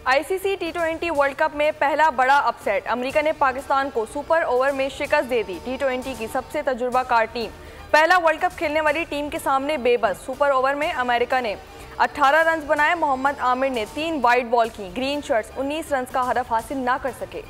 ICC टी20 world cup में पहला बड़ा अपसेट। अमेरिका ने पाकिस्तान को सुपर ओवर में शिकस्त दे दी। टी20 की सबसे तजुर्बाकार टीम, पहला वर्ल्ड कप खेलने वाली टीम के सामने बेबस। सुपर ओवर में अमेरिका ने 18 रन बनाए। मोहम्मद आमिर ने 3 वाइड बॉल की। ग्रीन शर्ट्स 19 रन का हदफ हासिल ना कर सके।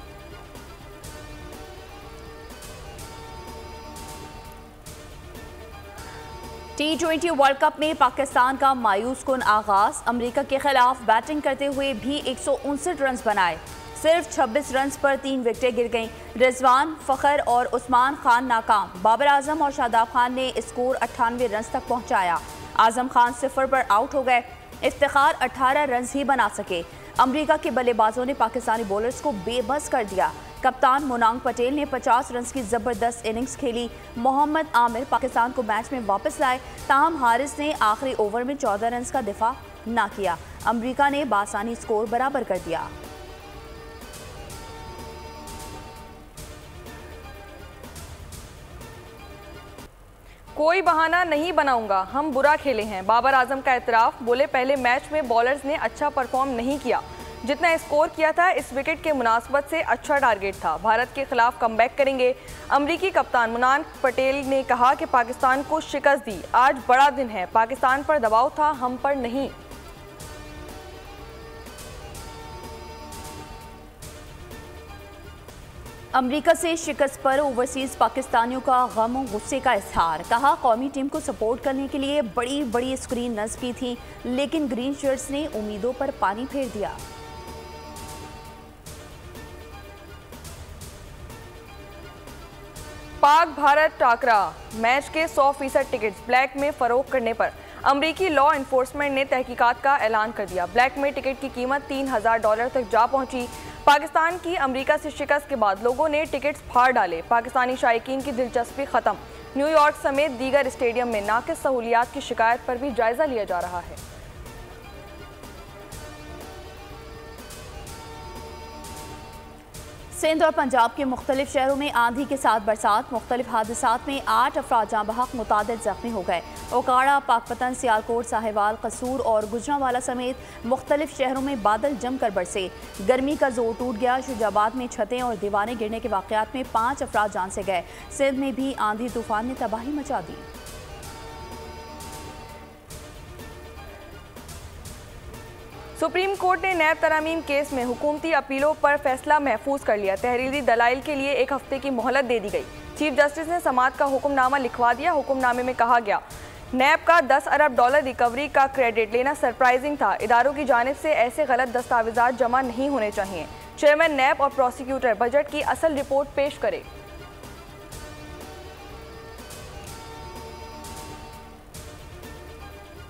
टी20 वर्ल्ड कप में पाकिस्तान का मायूस कुन आगाज। अमेरिका के खिलाफ बैटिंग करते हुए भी 159 रन बनाए। सिर्फ 26 रन पर 3 विकेटें गिर गईं। रिजवान, फखर और उस्मान खान नाकाम। बाबर आजम और शादाब खान ने स्कोर 98 रन तक पहुंचाया। आजम खान 0 पर आउट हो गए। इफ्तिखार 18 रन ही बना सके। अमेरिका के बल्लेबाजों ने पाकिस्तानी बॉलर्स को बेबस कर दिया। कप्तान मुनांग पटेल ने 50 रन की जबरदस्त इनिंग्स खेली। मोहम्मद आमिर पाकिस्तान को मैच में वापस लाए। ताहम हारिस ने आखिरी ओवर में 14 रन का दिफा ना किया। अमेरिका ने बासानी स्कोर बराबर कर दिया। कोई बहाना नहीं बनाऊंगा, हम बुरा खेले हैं। बाबर आजम का एतराफ। बोले पहले मैच में बॉलर्स ने अच्छा परफॉर्म नहीं किया। जितना स्कोर किया था इस विकेट के मुनासबत से अच्छा टारगेट था। भारत के खिलाफ कमबैक करेंगे। अमरीकी कप्तान मुनांग पटेल ने कहा कि पाकिस्तान को शिकस्त दी। आज बड़ा दिन है। पाकिस्तान पर दबाव था, हम पर नहीं। अमेरिका से शिकस्त पर ओवरसीज पाकिस्तानियों का गम और गुस्से का इजहार। कहा कौमी टीम को सपोर्ट करने के लिए बड़ी बड़ी स्क्रीन नस्ब की थी, लेकिन ग्रीन शर्ट्स ने उम्मीदों पर पानी फेर दिया। पाक भारत टाकरा मैच के 100% टिकट्स ब्लैक में फरोख्त करने पर अमरीकी लॉ इन्फोर्समेंट ने तहकीकात का ऐलान कर दिया। ब्लैक में टिकट की कीमत $3000 तक जा पहुंची। पाकिस्तान की अमेरिका से शिकस्त के बाद लोगों ने टिकट्स फाड़ डाले। पाकिस्तानी शायकीन की दिलचस्पी खत्म। न्यूयॉर्क समेत दीगर स्टेडियम में नाकिस सहूलियात की शिकायत पर भी जायजा लिया जा रहा है। सिंध और पंजाब के मुख्तलिफ शहरों में आंधी के साथ बरसात। मुख्तलिफ हादसात में 8 अफराद जाँ बहक, मुतादिद जख्मी हो गए। ओकाड़ा, पाकपतन, सियालकोट, साहिवाल, कसूर और गुजरांवाला समेत मुख्तलिफ शहरों में बादल जमकर बरसे। गर्मी का जोर टूट गया। शुजाबाद में छतें और दीवारें गिरने के वाक़यात में 5 अफराद जान से गए। सिंध में भी आंधी तूफान ने तबाही मचा दी। सुप्रीम कोर्ट ने नैब तरामीम केस में हुकूमती अपीलों पर फैसला महफूज कर लिया। तहरीरी दलाइल के लिए 1 हफ्ते की मोहलत दे दी गई। चीफ जस्टिस ने समाअत का हुक्मनामा लिखवा दिया। हुक्मनामे में कहा गया नैब का $10 अरब रिकवरी का क्रेडिट लेना सरप्राइजिंग था। इदारों की जानिब से ऐसे गलत दस्तावेजात जमा नहीं होने चाहिए। चेयरमैन नैब और प्रोसिक्यूटर बजट की असल रिपोर्ट पेश करे।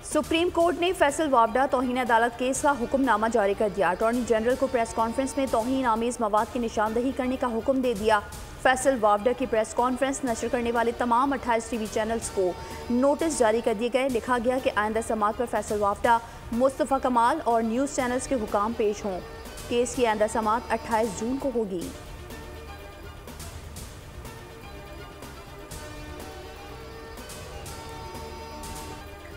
सुप्रीम कोर्ट ने फैसल वावडा तौहीन अदालत केस का हुक्मनामा जारी कर दिया। अटॉर्नी जनरल को प्रेस कॉन्फ्रेंस में तौहीन आमीज मवाद की निशानदही करने का हुक्म दे दिया। फैसल वावडा की प्रेस कॉन्फ्रेंस नशर करने वाले तमाम 28 टीवी चैनल्स को नोटिस जारी कर दिए गए। लिखा गया कि आइंदा समाअत पर फैसल वावडा, मुस्तफ़ा कमाल और न्यूज़ चैनल्स के हुकाम पेश हों। केस की आइंदा समाअत 28 जून को होगी।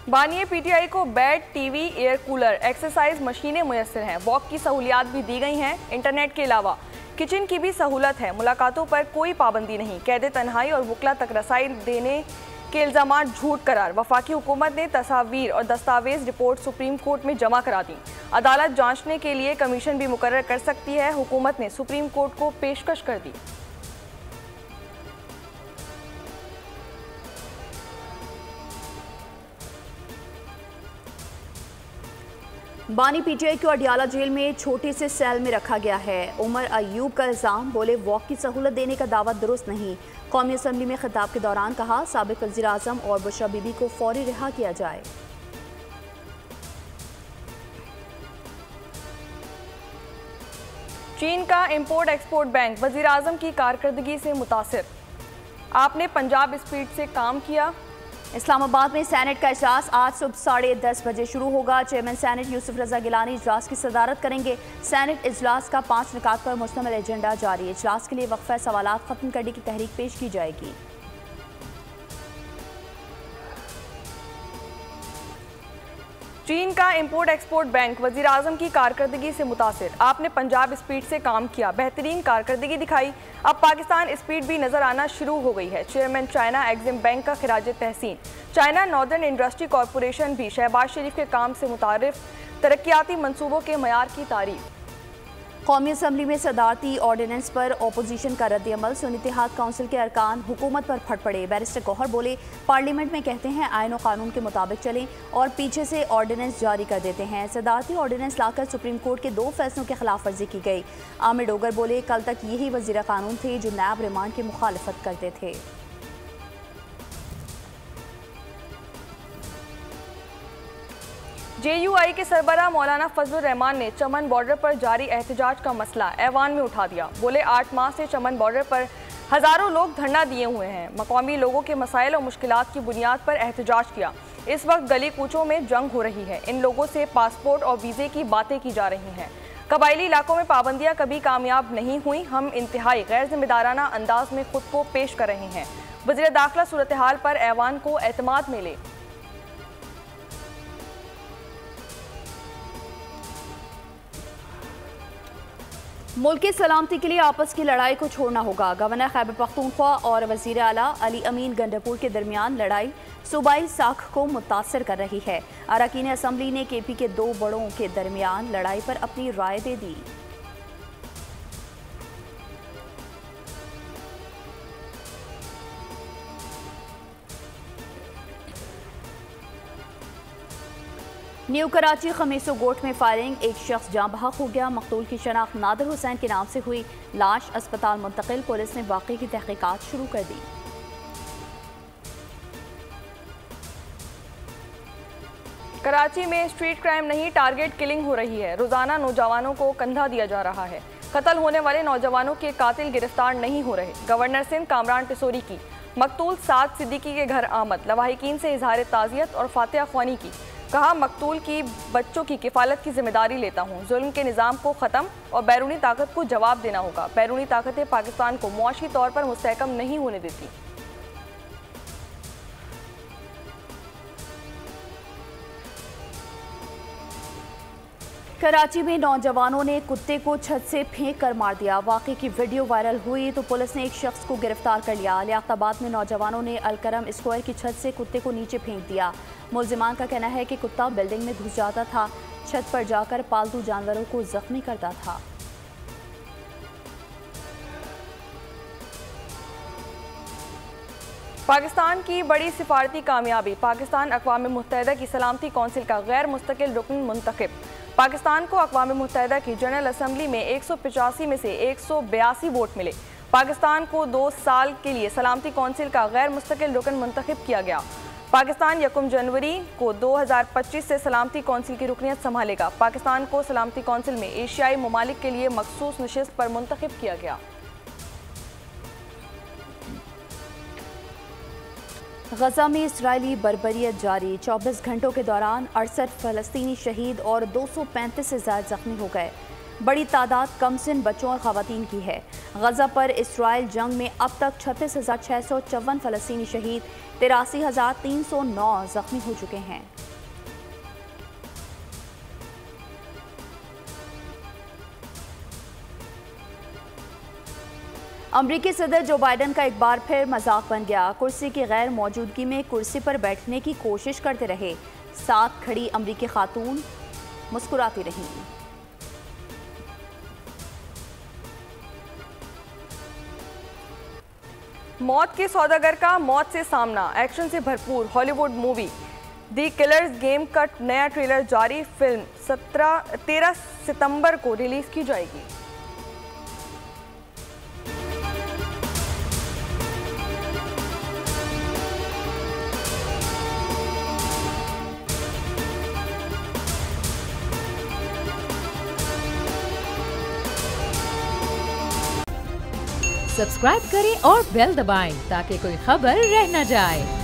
बानिए पीटीआई को bed, TV, air cooler, exercise मशीनें मुयस्सर हैं। वॉक की सहूलियात भी दी गई हैं। इंटरनेट के अलावा किचन की भी सहूलत है। मुलाकातों पर कोई पाबंदी नहीं। कैद तन्हाई और वकला तक रसाई देने के इल्ज़ामात झूठ करार। वफाकी हुकूमत ने तस्वीर और दस्तावेज रिपोर्ट सुप्रीम कोर्ट में जमा करा दी। अदालत जांचने के लिए कमीशन भी मुकर्रर कर सकती है। हुकूमत ने सुप्रीम कोर्ट को पेशकश कर दी। बानी पीटीआई को अडियाला जेल में छोटे से सेल में रखा गया है। उमर अयूब का इल्ज़ाम। बोले वॉक की सहूलत देने का दावा दुरुस्त नहीं। कौमी असम्बली में खिताब के दौरान कहा साबिक वज़ीर आज़म और बुशरा बीबी को फौरी रिहा किया जाए। चीन का इंपोर्ट एक्सपोर्ट बैंक वज़ीर आज़म की कारकर्दगी से मुतासिर। आपने पंजाब स्पीड से काम किया। इस्लामाबाद में सेनेट का इजलास आज सुबह 10:30 बजे शुरू होगा। चेयरमैन सेनेट यूसुफ रजा गिलानी इजलास की सदारत करेंगे। सेनेट इजलास का 5 निकात पर मुश्तमिल एजेंडा जारी। इजलास के लिए वक्फा सवालात खत्म करने की तहरीक पेश की जाएगी। चीन का इंपोर्ट एक्सपोर्ट बैंक वजीर आजम की कारकर्दगी से मुतासिर। आपने पंजाब स्पीड से काम किया, बेहतरीन कारकर्दगी दिखाई, अब पाकिस्तान स्पीड भी नजर आना शुरू हो गई है। चेयरमैन चाइना एग्जिम बैंक का खिराज तहसीन। चाइना नॉर्दर्न इंडस्ट्री कॉरपोरेशन भी शहबाज शरीफ के काम से मुतारिफ तरक्याती मंसूबों के मयार की तारीफ। कौमी असम्बली में सदारती ऑर्डिनेंस पर अपोजिशन का रद्द-ए-अमल। सुन्नी इत्तेहाद काउंसिल के अरकान हुकूमत पर फट पड़े। बैरिस्टर गौहर बोले, पार्लियामेंट में कहते हैं आईन और कानून के मुताबिक चलें और पीछे से ऑर्डिनेंस जारी कर देते हैं। सदारती ऑर्डिनेंस लाकर सुप्रीम कोर्ट के 2 फैसलों की खिलाफ वर्जी की गई। आमिर डोगर बोले, कल तक यही वजीर कानून थे जो नैब रिमांड की मुखालफत करते थे। JUI के सरबराह मौलाना फजलुर रहमान ने चमन बॉर्डर पर जारी एहतजाज का मसला ऐवान में उठा दिया। बोले, 8 माह से चमन बॉर्डर पर हज़ारों लोग धरना दिए हुए हैं। मकामी लोगों के मसाइल और मुश्किलात की बुनियाद पर एहतजाज किया। इस वक्त गली कूचों में जंग हो रही है। इन लोगों से पासपोर्ट और वीज़े की बातें की जा रही हैं। कबायली इलाकों में पाबंदियाँ कभी कामयाब नहीं हुई। हम इंतहाई गैर जिम्मेदाराना अंदाज में खुद को पेश कर रहे हैं। वज़ीर दाखिला सूरत हाल पर ऐवान को एतमाद में ले। मुल्क की सलामती के लिए आपस की लड़ाई को छोड़ना होगा। गवर्नर खैबर पख्तूनख्वा और वज़ीर आला अली अमीन गंडापुर के दरमियान लड़ाई सूबाई साख को मुतासर कर रही है। अरकान असम्बली ने KP के 2 बड़ों के दरमियान लड़ाई पर अपनी राय दे दी। न्यू कराची खमीसो गोट में फायरिंग, एक शख्स जाँ बहक हो गया। मकतूल की शनाख्त नादिर हुसैन के नाम से हुई। लाश अस्पताल मुंतकिल। पुलिस ने वाक़े की तहकीकात शुरू कर दी। कराची में स्ट्रीट क्राइम नहीं, टारगेट किलिंग हो रही है। रोजाना नौजवानों को कंधा दिया जा रहा है। कत्ल होने वाले नौजवानों के कातिल गिरफ्तार नहीं हो रहे। गवर्नर सिंध कामरान टिसोरी की मकतूल साद सिद्दीकी के घर आमद। लवाहिकीन से इजहार ताज़ियत और फातिहा ख्वानी की। कहा, मकतूल की बच्चों की किफ़ालत की जिम्मेदारी लेता हूँ। जुल्म के निज़ाम को ख़त्म और बैरूनी ताकत को जवाब देना होगा। बैरूनी ताकतें पाकिस्तान को मुआशी तौर पर मुस्तहकम नहीं होने देती। कराची में नौजवानों ने कुत्ते को छत से फेंक कर मार दिया। वाक़े की वीडियो वायरल हुई तो पुलिस ने एक शख्स को गिरफ्तार कर लिया। लियाकताबाद में नौजवानों ने अलकरम स्क्वायर की छत से कुत्ते को नीचे फेंक दिया। मुलजिमान का कहना है कि कुत्ता बिल्डिंग में घुस जाता था, छत पर जाकर पालतू जानवरों को जख्मी करता था। पाकिस्तान की बड़ी सिफारती कामयाबी। पाकिस्तान अक़वाम मुत्तहिदा की सलामती कौंसिल का गैर मुस्तकिल रुकन मुंतखब। पाकिस्तान को अक़वाम मुत्तहिदा की जनरल असम्बली में 185 में से 182 वोट मिले। पाकिस्तान को 2 साल के लिए सलामती कौंसिल का गैर मुस्तकिल रुकन मुंतखब किया गया। पाकिस्तान 1 जनवरी को 2025 से सलामती कौंसिल की रुकनियत संभालेगा। पाकिस्तान को सलामती कौंसिल में एशियाई ममालिक के लिए मखसूस नशिस्त पर मुंतखब किया गया। गजा में इसराइली बर्बरियत जारी। 24 घंटों के दौरान 68 फ़लस्तीनी शहीद और 235 से ज़्यादा जख्मी हो गए। बड़ी तादाद कमसिन बच्चों और ख़वातीन की है। गजा पर इसराइल जंग में अब तक 36,654 फ़लस्तीनी शहीद, 83,309 जख्मी हो चुके हैं। अमरीकी सदर जो बाइडन का एक बार फिर मजाक बन गया। कुर्सी की गैर मौजूदगी में कुर्सी पर बैठने की कोशिश करते रहे। साथ खड़ी अमरीकी खातून मुस्कुराती रहीं। मौत के सौदागर का मौत से सामना, एक्शन से भरपूर हॉलीवुड मूवी दी किलर्स गेम का नया ट्रेलर जारी। फिल्म 13 सितंबर को रिलीज की जाएगी। सब्सक्राइब करें और बेल दबाएं ताकि कोई खबर रह न जाए।